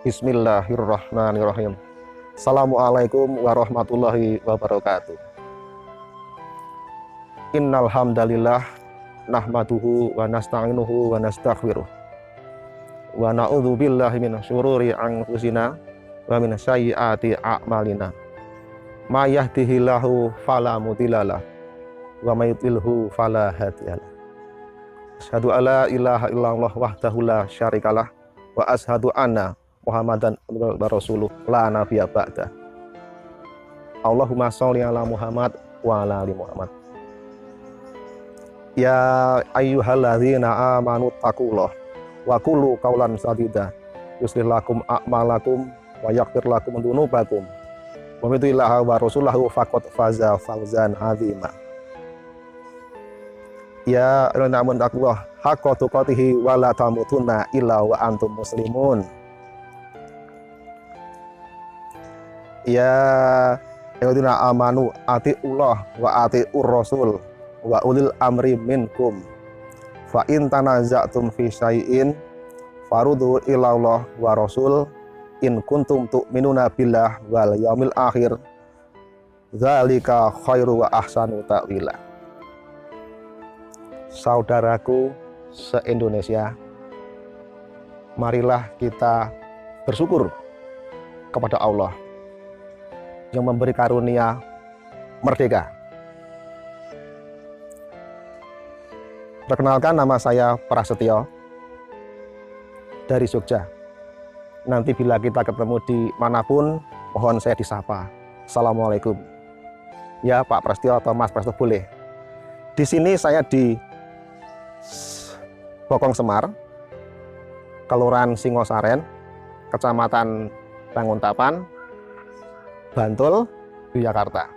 Bismillahirrahmanirrahim. Assalamualaikum warahmatullahi wabarakatuh. Innal hamdalillah nahmaduhu wa nasta'inuhu wa nastaghfiruh. Wa na'udzu billahi min syururi anfusina wa min sayyiati a'malina. May yahdihillahu fala mudhillalah wa may yudlilhu fala hadiyalah. Asyhadu alla ilaha illallah wahdahu la syarikalah wa asyhadu anna Muhammadan Rasulullah la nabiyya ba'da. Allahumma sholli ala Muhammad wa ala ali Muhammad. Ya ayyuhalladzina amanu taqullah wa qulu qawlan sadida yuslih lakum a'malakum wa yaghfir lakum dzunubakum wa may yuti'illaha wa rasulahu faqad faza fawzan 'azima. Ya ayyuhalladzina amanu taqullah haqqa tuqatih wa la tamutunna illa wa antum muslimun. Ya ayyuhalladzina amanu atiullah wa atiur rasul wa ulil amri minkum fa in tanaza'tum fi syai'in farudhu ilallah wa rasul in kuntum tu'minuna billah wal yaumil akhir dzalika khairu wa ahsanu ta'wila. Saudaraku se-Indonesia, marilah kita bersyukur kepada Allah yang memberi karunia merdeka. Perkenalkan, nama saya Prasetyo dari Jogja. Nanti bila kita ketemu di manapun, mohon saya disapa. Assalamualaikum. Ya Pak Prasetyo atau Mas Prasetyo boleh. Di sini saya di Bokong Semar, Kelurahan Singosaren, Kecamatan Banguntapan, Bantul, Yogyakarta.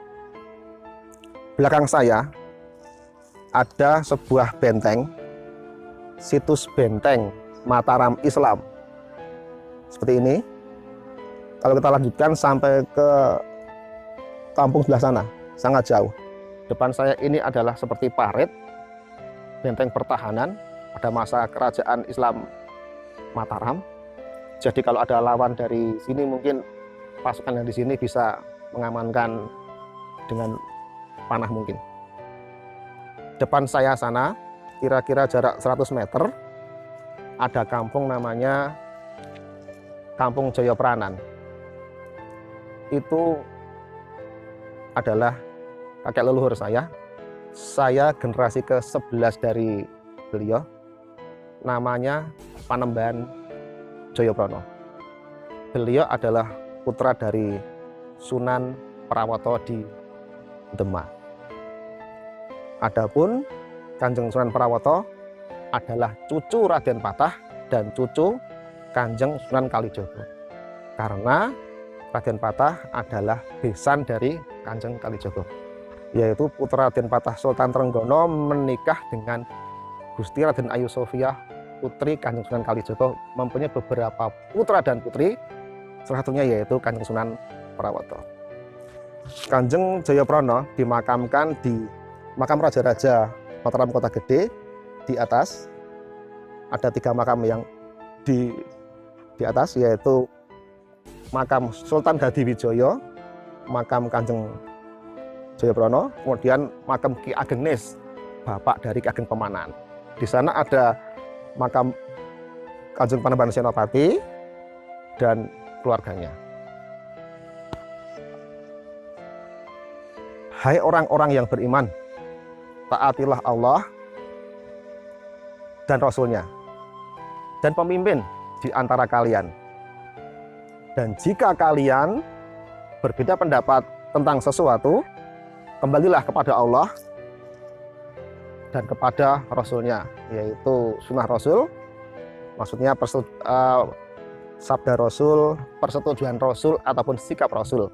Belakang saya ada sebuah benteng, situs benteng Mataram Islam. Seperti ini. Kalau kita lanjutkan sampai ke kampung sebelah sana, sangat jauh. Depan saya ini adalah seperti parit, benteng pertahanan pada masa kerajaan Islam Mataram. Jadi kalau ada lawan dari sini, mungkin pasukan yang di sini bisa mengamankan dengan panah mungkin. Depan saya sana, kira-kira jarak 100 meter, ada kampung namanya Kampung Jayapranan. Itu adalah kakek leluhur saya. Saya generasi ke-11 dari beliau. Namanya Panembahan Jayaprana. Beliau adalah putra dari Sunan Prawoto di Demak. Adapun Kanjeng Sunan Prawoto adalah cucu Raden Patah dan cucu Kanjeng Sunan Kalijaga. Karena Raden Patah adalah besan dari Kanjeng Kalijaga, yaitu putra Raden Patah Sultan Trenggono menikah dengan Gusti Raden Ayu Sofia, putri Kanjeng Sunan Kalijaga, mempunyai beberapa putra dan putri. Salah satunya yaitu Kanjeng Sunan Prawoto. Kanjeng Jayaprana dimakamkan di makam Raja-Raja Mataram Kota Gede. Di atas ada 3 makam yang di atas, yaitu makam Sultan Hadiwijaya, makam Kanjeng Jayaprana, kemudian makam Ki Ageng Nis, bapak dari Ki Ageng Pemanan. Di sana ada makam Kanjeng Panembahan Senopati dan keluarganya. Hai orang-orang yang beriman, taatilah Allah dan Rasul-Nya dan pemimpin di antara kalian. Dan jika kalian berbeda pendapat tentang sesuatu, kembalilah kepada Allah dan kepada Rasul-Nya, yaitu sunnah Rasul, maksudnya sabda Rasul, persetujuan Rasul, ataupun sikap Rasul.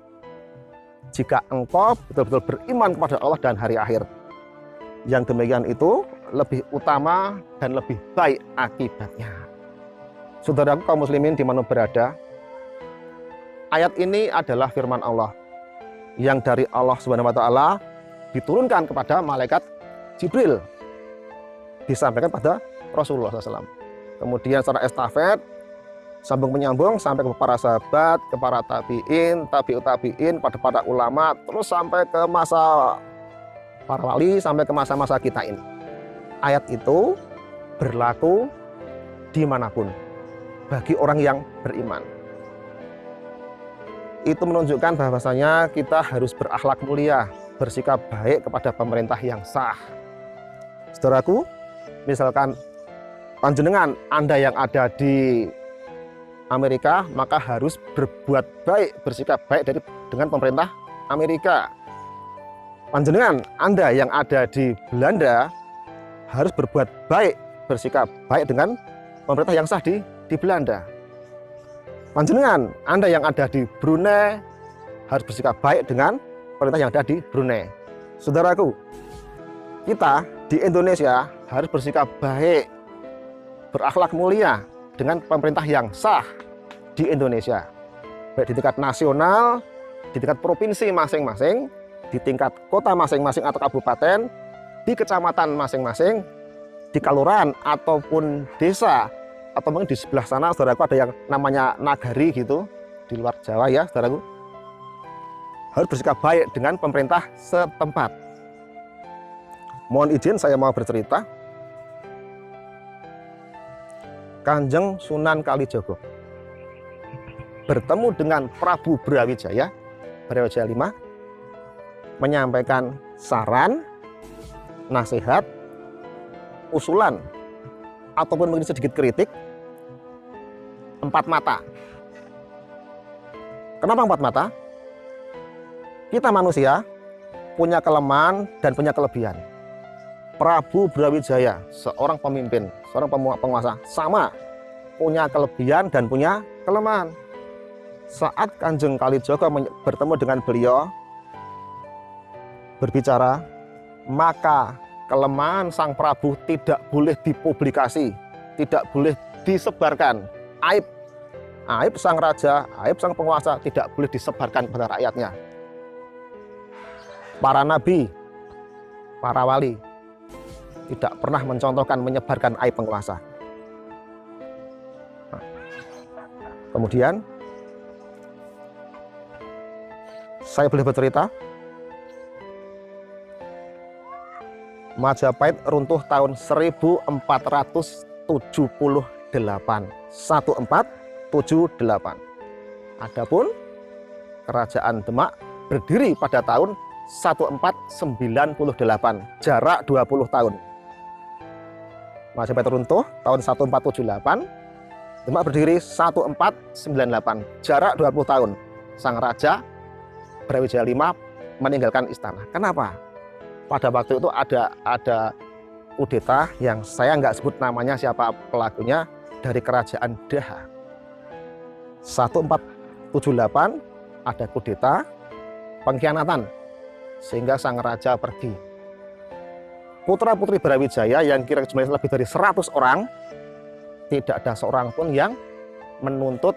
Jika engkau betul-betul beriman kepada Allah dan hari akhir, yang demikian itu lebih utama dan lebih baik akibatnya. Saudaraku kaum muslimin di mana berada, ayat ini adalah firman Allah yang dari Allah Subhanahu wa taala diturunkan kepada malaikat Jibril, disampaikan pada Rasulullah SAW. Kemudian secara estafet sambung menyambung sampai ke para sahabat, ke para tabiin, tabiut tabiin, pada para ulama, terus sampai ke masa para wali, sampai ke masa-masa kita ini. Ayat itu berlaku dimanapun bagi orang yang beriman. Itu menunjukkan bahwasanya kita harus berakhlak mulia, bersikap baik kepada pemerintah yang sah. Saudaraku, misalkan panjenengan Anda yang ada di Amerika, maka harus berbuat baik, bersikap baik dengan pemerintah Amerika. Panjenengan Anda yang ada di Belanda harus berbuat baik, bersikap baik dengan pemerintah yang sah di Belanda. Panjenengan Anda yang ada di Brunei harus bersikap baik dengan pemerintah yang ada di Brunei. Saudaraku, kita di Indonesia harus bersikap baik, berakhlak mulia dengan pemerintah yang sah di Indonesia, baik di tingkat nasional, di tingkat provinsi masing-masing, di tingkat kota masing-masing atau kabupaten, di kecamatan masing-masing, di kelurahan ataupun desa, atau mungkin di sebelah sana, saudaraku, ada yang namanya nagari gitu, di luar Jawa ya, saudaraku, harus bersikap baik dengan pemerintah setempat. Mohon izin saya mau bercerita. Kanjeng Sunan Kalijaga bertemu dengan Prabu Brawijaya V menyampaikan saran, nasihat, usulan, ataupun mungkin sedikit kritik 4 mata. Kenapa 4 mata? Kita manusia punya kelemahan dan punya kelebihan. Prabu Brawijaya, seorang pemimpin, seorang penguasa, sama punya kelebihan dan punya kelemahan. Saat Kanjeng Kalijaga bertemu dengan beliau, berbicara, maka kelemahan sang Prabu tidak boleh dipublikasi, tidak boleh disebarkan. Aib sang raja, aib sang penguasa tidak boleh disebarkan kepada rakyatnya. Para nabi, para wali tidak pernah mencontohkan menyebarkan aib penguasa. Kemudian saya boleh bercerita, Majapahit runtuh tahun 1478. Adapun Kerajaan Demak berdiri pada tahun 1498, jarak 20 tahun. Majapahit runtuh tahun 1478, Demak berdiri 1498, jarak 20 tahun. Sang Raja Brawijaya V meninggalkan istana. Kenapa? Pada waktu itu ada kudeta yang saya nggak sebut namanya siapa pelakunya, dari kerajaan Daha. 1478 ada kudeta, pengkhianatan, sehingga sang raja pergi. Putra-putri Brawijaya yang kira jumlahnya lebih dari 100 orang, tidak ada seorang pun yang menuntut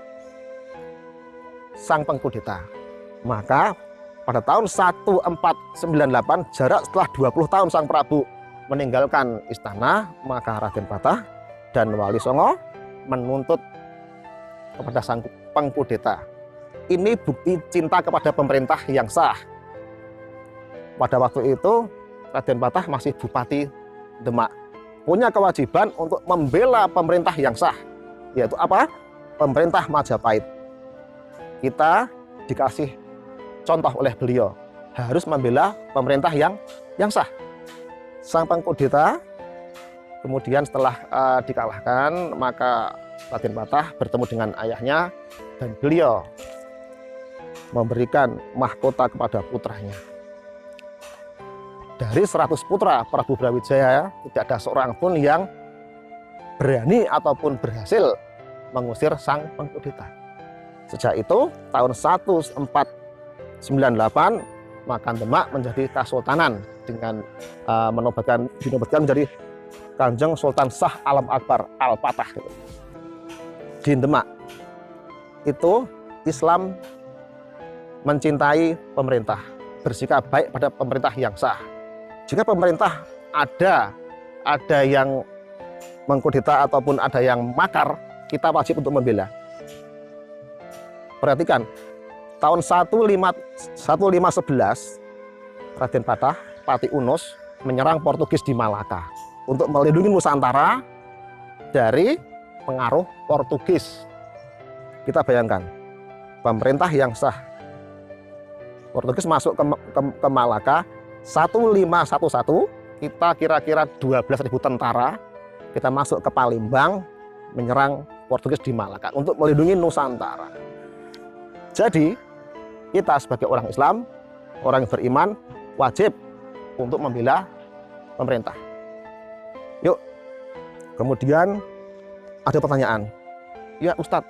sang pengkudeta. Maka pada tahun 1498, jarak setelah 20 tahun sang Prabu meninggalkan istana, maka Raden Patah dan Wali Songo menuntut kepada sang pengkudeta. Ini bukti cinta kepada pemerintah yang sah. Pada waktu itu Raden Patah masih Bupati Demak, punya kewajiban untuk membela pemerintah yang sah, yaitu apa? Pemerintah Majapahit. Kita dikasih contoh oleh beliau, harus membela pemerintah yang sah. Sang pengkudeta kemudian setelah dikalahkan, maka Raden Patah bertemu dengan ayahnya dan beliau memberikan mahkota kepada putranya. Dari 100 putra Prabu Brawijaya, tidak ada seorang pun yang berani ataupun berhasil mengusir sang pengkudeta. Sejak itu, tahun 1498, maka Demak menjadi Kasultanan dengan dinobatkan menjadi Kanjeng Sultan Shah Alam Akbar Al-Fatah. Di Demak itu Islam mencintai pemerintah, bersikap baik pada pemerintah yang sah. Jika pemerintah ada yang mengkudeta ataupun ada yang makar, kita wajib untuk membela. Perhatikan, tahun 1511 Raden Patah, Pati Unus menyerang Portugis di Malaka untuk melindungi Nusantara dari pengaruh Portugis. Kita bayangkan, pemerintah yang sah. Portugis masuk ke Malaka 1511, kita kira-kira 12.000 tentara, kita masuk ke Palembang menyerang Portugis di Malaka untuk melindungi Nusantara. Jadi kita sebagai orang Islam, orang yang beriman, wajib untuk membela pemerintah. Yuk, kemudian ada pertanyaan, ya Ustadz,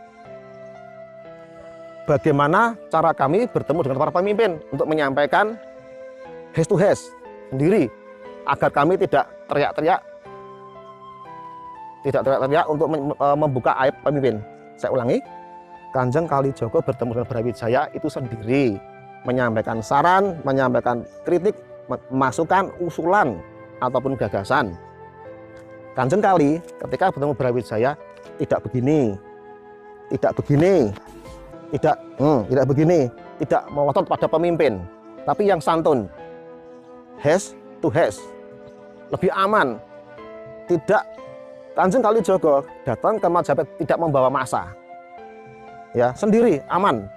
bagaimana cara kami bertemu dengan para pemimpin untuk menyampaikan face to face sendiri agar kami tidak teriak-teriak untuk membuka aib pemimpin? Saya ulangi, Kanjeng Kalijogo bertemu dengan Brawijaya itu sendiri, menyampaikan saran, menyampaikan kritik, masukan, usulan ataupun gagasan. Kanjeng Kali ketika bertemu Brawijaya tidak begini, tidak begini, tidak begini, tidak melotot pada pemimpin, tapi yang santun, has to has, lebih aman. Tidak, Kanjeng Kalijogo datang ke Majapahit tidak membawa massa, ya sendiri, aman.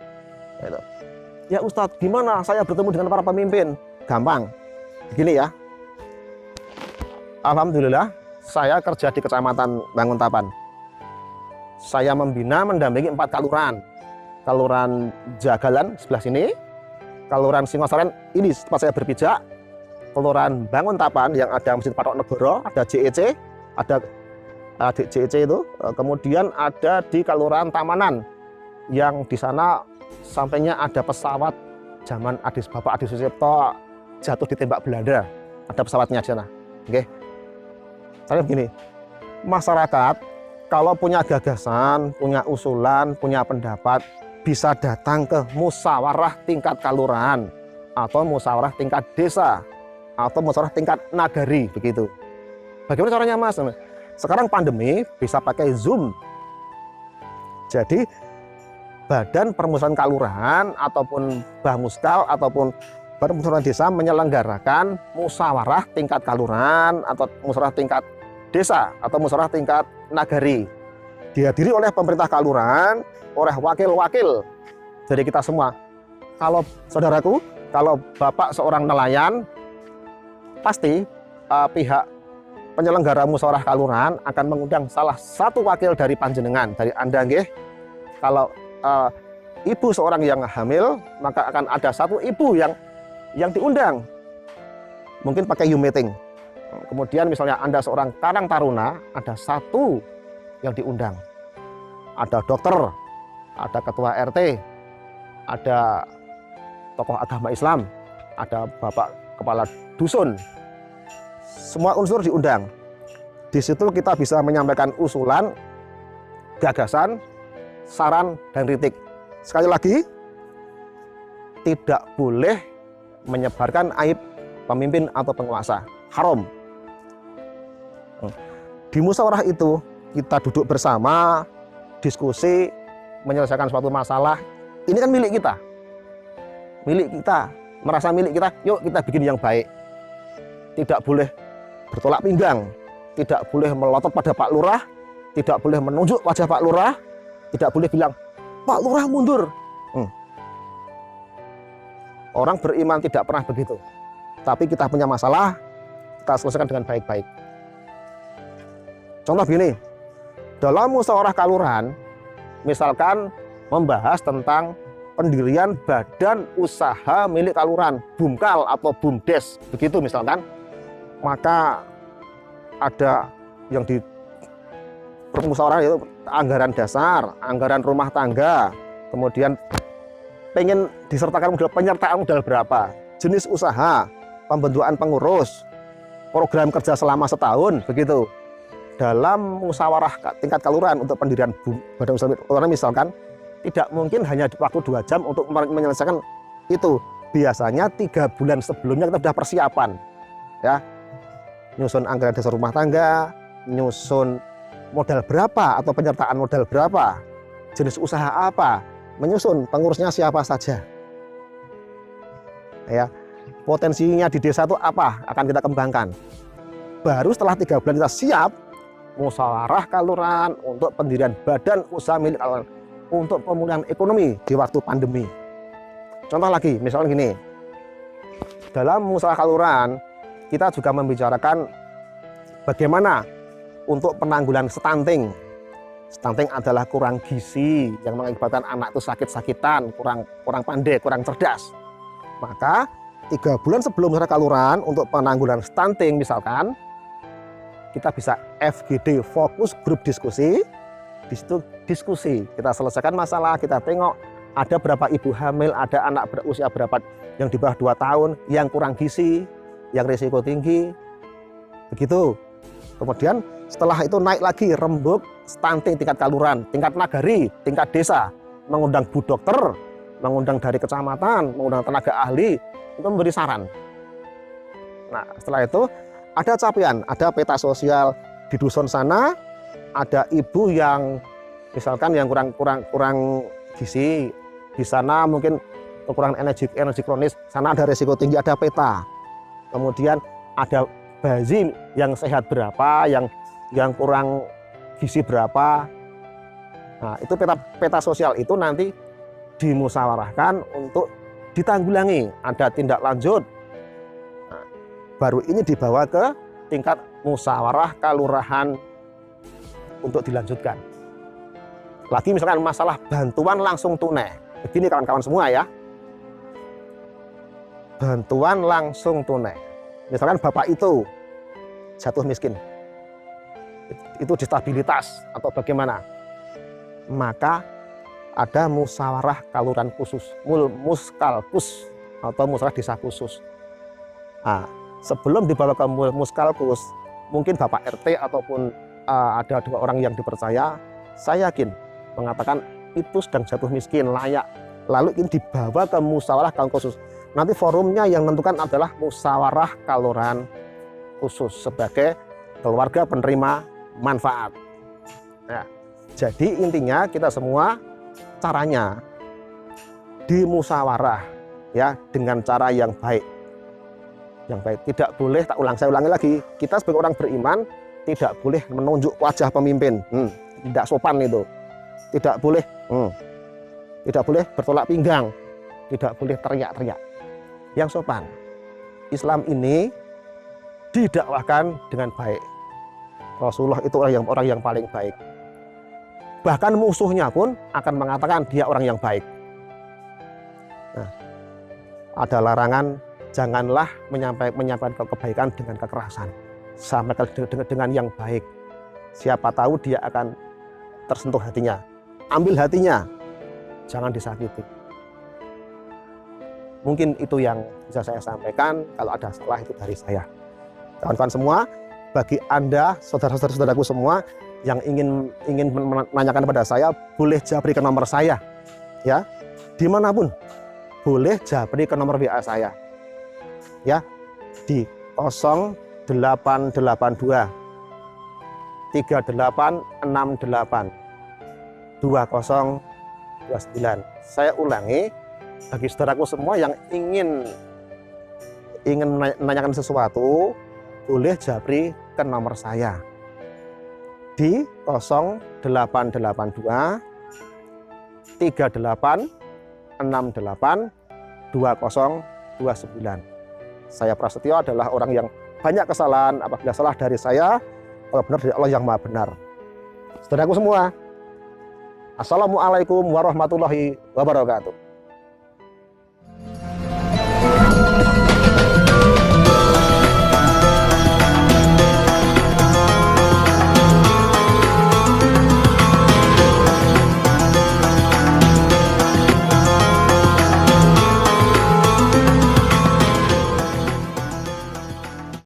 Ya Ustadz, gimana saya bertemu dengan para pemimpin? Gampang, begini ya. Alhamdulillah, saya kerja di Kecamatan Banguntapan. Saya membina, mendampingi 4 kelurahan. Kelurahan Jagalan sebelah sini, Kelurahan Singosoren ini tempat saya berpijak, Kelurahan Banguntapan yang ada Masjid Patok Negoro, ada JEC, ada JEC itu, kemudian ada di Kelurahan Tamanan yang di sana sampainya ada pesawat zaman Bapak Adi Sucipto jatuh ditembak Belanda, ada pesawatnya di sana. Oke. Saya begini, masyarakat kalau punya gagasan, punya usulan, punya pendapat, bisa datang ke musyawarah tingkat kelurahan atau musyawarah tingkat desa atau musyawarah tingkat nagari, begitu. Bagaimana caranya, Mas? Sekarang pandemi bisa pakai Zoom. Jadi Badan Permusyawaratan Kelurahan ataupun Bamuskal ataupun Badan Permusyawaratan Desa menyelenggarakan musyawarah tingkat kelurahan atau musyawarah tingkat desa atau musyawarah tingkat nagari. Dihadiri oleh pemerintah kelurahan, oleh wakil-wakil dari kita semua. Kalau saudaraku, kalau Bapak seorang nelayan, pasti pihak penyelenggara musyawarah kelurahan akan mengundang salah satu wakil dari panjenengan, dari Anda nggih. Kalau ibu seorang yang hamil, maka akan ada satu ibu yang diundang, mungkin pakai Zoom meeting. Kemudian misalnya Anda seorang karang taruna, ada satu yang diundang. Ada dokter, ada ketua RT, ada tokoh agama Islam, ada bapak kepala dusun. Semua unsur diundang. Di situ kita bisa menyampaikan usulan, gagasan, saran, dan kritik. Sekali lagi, tidak boleh menyebarkan aib pemimpin atau penguasa. Haram. Di musyawarah itu kita duduk bersama, diskusi, menyelesaikan suatu masalah. Ini kan milik kita. Milik kita, merasa milik kita, yuk kita bikin yang baik. Tidak boleh bertolak pinggang, tidak boleh melotot pada Pak Lurah, tidak boleh menunjuk wajah Pak Lurah, tidak boleh bilang, Pak Lurah mundur. Orang beriman tidak pernah begitu. Tapi kita punya masalah, kita selesaikan dengan baik-baik. Contoh begini, dalam musyawarah kelurahan, misalkan membahas tentang pendirian badan usaha milik kelurahan, BUMKAL atau BUMDes, begitu misalkan, maka ada yang di permusyawarah itu anggaran dasar, anggaran rumah tangga, kemudian pengen disertakan penyertaan modal berapa, jenis usaha, pembentukan pengurus, program kerja selama setahun, begitu. Dalam musyawarah tingkat kelurahan untuk pendirian badan usaha kelurahan misalkan, tidak mungkin hanya waktu 2 jam untuk menyelesaikan itu. Biasanya 3 bulan sebelumnya kita sudah persiapan, ya, nyusun anggaran dasar rumah tangga, nyusun modal berapa atau penyertaan modal berapa, jenis usaha apa, menyusun pengurusnya siapa saja. Ya, potensinya di desa itu apa akan kita kembangkan. Baru setelah 3 bulan kita siap, musyawarah kelurahan untuk pendirian badan usaha milik kelurahan untuk pemulihan ekonomi di waktu pandemi. Contoh lagi, misalnya gini, dalam musyawarah kelurahan kita juga membicarakan bagaimana untuk penanggulangan stunting. Stunting adalah kurang gizi yang mengakibatkan anak itu sakit-sakitan, kurang pandai, kurang cerdas. Maka 3 bulan sebelum musyawarah kelurahan untuk penanggulangan stunting misalkan, kita bisa FGD, fokus grup diskusi. Di situ diskusi, kita selesaikan masalah, kita tengok ada berapa ibu hamil, ada anak berusia berapa yang di bawah 2 tahun, yang kurang gizi, yang risiko tinggi. Begitu. Kemudian setelah itu naik lagi rembuk stunting tingkat kelurahan, tingkat nagari, tingkat desa, mengundang bu dokter, mengundang dari kecamatan, mengundang tenaga ahli untuk memberi saran. Nah, setelah itu ada capaian, ada peta sosial di dusun sana, ada ibu yang misalkan yang kurang gizi, di sana mungkin kekurangan energi kronis, sana ada risiko tinggi, ada peta. Kemudian ada bayi yang sehat berapa, yang kurang gizi berapa. Nah, itu peta sosial itu nanti dimusyawarahkan untuk ditanggulangi, ada tindak lanjut. Nah, baru ini dibawa ke tingkat musyawarah kelurahan untuk dilanjutkan. Lagi misalkan masalah bantuan langsung tunai. Begini kawan-kawan semua ya. Bantuan langsung tunai. Misalkan bapak itu jatuh miskin. Itu disabilitas atau bagaimana. Maka ada musyawarah kelurahan khusus, muskalkus atau musyawarah desa khusus. Nah, sebelum dibawa ke muskalkus, mungkin Bapak RT ataupun ada 2 orang yang dipercaya, saya yakin mengatakan itu sedang jatuh miskin, layak. Lalu ini dibawa ke musyawarah kelurahan khusus. Nanti forumnya yang menentukan adalah musyawarah kelurahan khusus sebagai keluarga penerima manfaat. Nah, jadi intinya kita semua caranya di musyawarah ya dengan cara yang baik. Yang baik, tidak boleh, saya ulangi lagi, kita sebagai orang beriman tidak boleh menunjuk wajah pemimpin. Tidak sopan itu. Tidak boleh bertolak pinggang, tidak boleh teriak-teriak. Yang sopan. Islam ini didakwahkan dengan baik. Rasulullah itu orang yang paling baik. Bahkan musuhnya pun akan mengatakan dia orang yang baik. Nah, ada larangan, janganlah menyampaikan kebaikan dengan kekerasan. Sampaikan dengan yang baik. Siapa tahu dia akan tersentuh hatinya. Ambil hatinya, jangan disakiti. Mungkin itu yang bisa saya sampaikan. Kalau ada salah itu dari saya. Kawan-kawan semua, bagi Anda, saudara-saudaraku semua yang ingin menanyakan kepada saya, boleh japri ke nomor saya. Ya, dimanapun, boleh japri ke nomor WA saya. Ya, di 0882 3868 2029. Saya ulangi, bagi saudaraku semua yang ingin menanyakan sesuatu, boleh japri ke nomor saya di 0882 3868 2029. Saya Prasetyo adalah orang yang banyak kesalahan. Apabila salah dari saya, kalau benar dari Allah yang Maha Benar. Saudaraku semua, assalamualaikum warahmatullahi wabarakatuh.